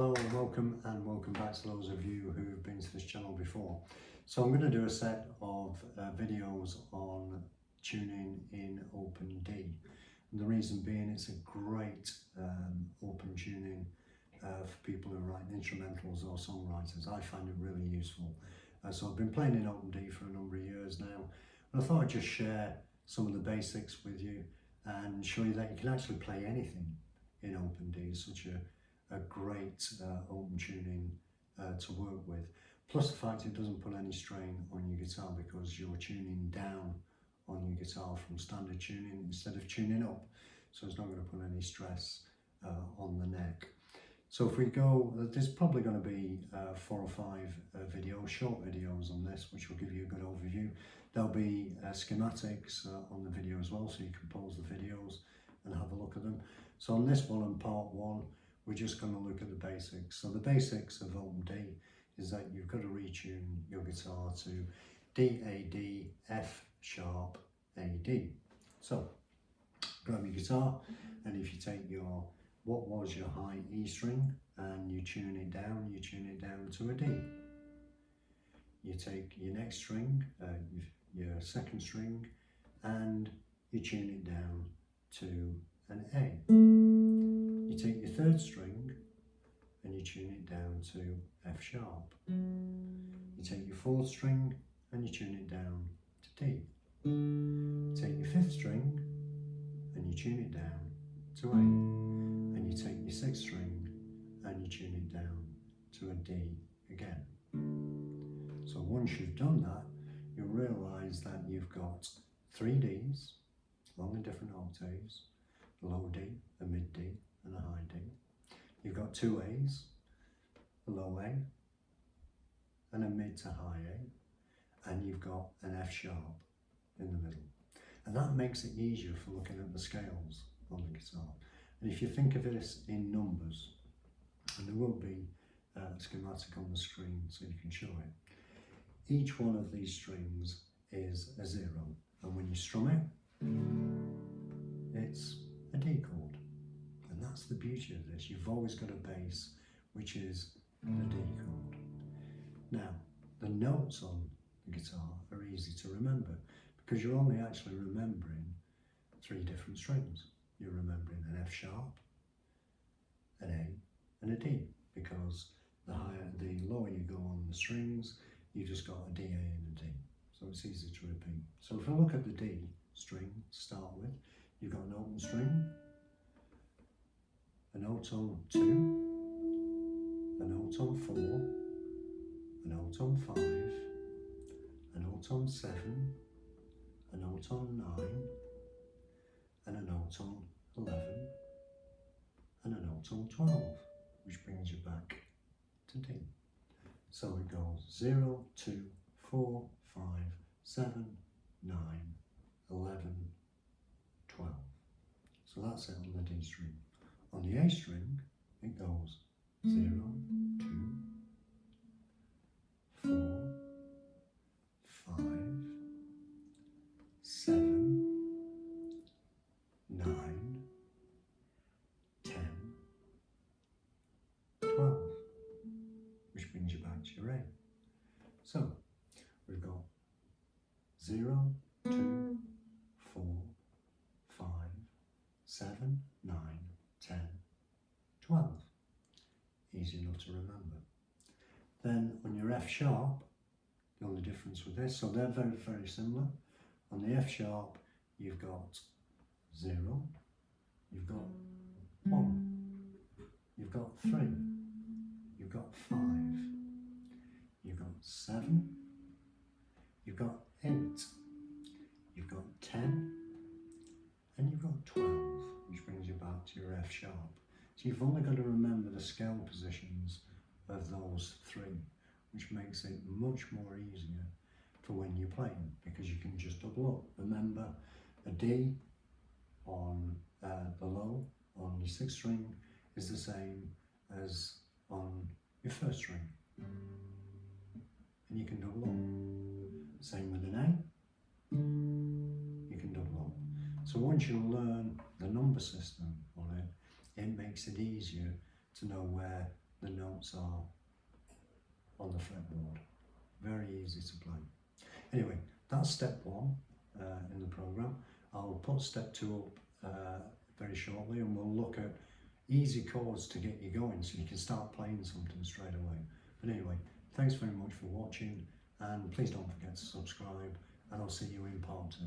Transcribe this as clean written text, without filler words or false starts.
Hello and welcome back to those of you who have been to this channel before. So I'm going to do a set of videos on tuning in open D, and the reason being it's a great open tuning for people who write instrumentals or songwriters. I find it really useful. So I've been playing in open D for a number of years now, and I thought I'd just share some of the basics with you and show you that you can actually play anything in open D. It's such a great open tuning to work with, plus the fact it doesn't put any strain on your guitar because you're tuning down on your guitar from standard tuning instead of tuning up, so it's not going to put any stress on the neck. So if we go, there's probably going to be 4 or 5 videos, short videos on this, which will give you a good overview. There'll be schematics on the video as well, so you can pause the videos and have a look at them. So on this one, in part 1, we're just going to look at the basics. So the basics of open D is that you've got to retune your guitar to D, A, D, F sharp, A, D. So grab your guitar, and if you take your, what was your high E string, and you tune it down to a D. You take your next string, your second string, and you tune it down to an A. You take your third string and you tune it down to F sharp. You take your fourth string and you tune it down to D. You take your fifth string and you tune it down to A. And you take your sixth string and you tune it down to a D again. So once you've done that, you'll realise that you've got 3 Ds along the different octaves, a low D, a mid D, and a high D. You've got 2 A's, a low A, and a mid to high A, and you've got an F sharp in the middle. And that makes it easier for looking at the scales on the guitar. And if you think of this in numbers, and there will be a schematic on the screen so you can show it, each one of these strings is a 0, and when you strum it, it's a D chord. And that's the beauty of this. You've always got a bass which is the D chord. Now, the notes on the guitar are easy to remember because you're only actually remembering 3 different strings. You're remembering an F sharp, an A, and a D, because the lower you go on the strings, you just got a D, A, and a D. So it's easy to repeat. So if I look at the D string to start with, you've got an open string, a note on 2, a note on 4, a note on 5, a note on 7, a note on 9, and a note on 11, and a note on 12, which brings you back to D. So it goes 0, 2, 4, 5, 7, 9, 11, 12. So that's it on the D string. On the A string, it goes 0, 2, 4, 5, 7, 9, 10, 12, which brings you back to your A. So we've got 0, 2, 4, 5, 7, 9, 10, 12. Easy enough to remember. Then on your F sharp, the only difference with this, so they're very, very similar. On the F sharp, you've got 0, you've got 1, you've got 3, you've got 5, you've got 7, you've got 8, you've got 10, and you've got 12, which brings you back to your F sharp. So you've only got to remember the scale positions of those 3, which makes it much more easier for when you're playing, because you can just double up. Remember, a D on the low on your 6th string is the same as on your 1st string, and you can double up. Same with an A, you can double up. So once you learn the number system on it, it makes it easier to know where the notes are on the fretboard. Very easy to play. Anyway, that's step 1 in the program. I'll put step 2 up very shortly, and we'll look at easy chords to get you going so you can start playing something straight away. But anyway, thanks very much for watching, and please don't forget to subscribe, and I'll see you in part 2.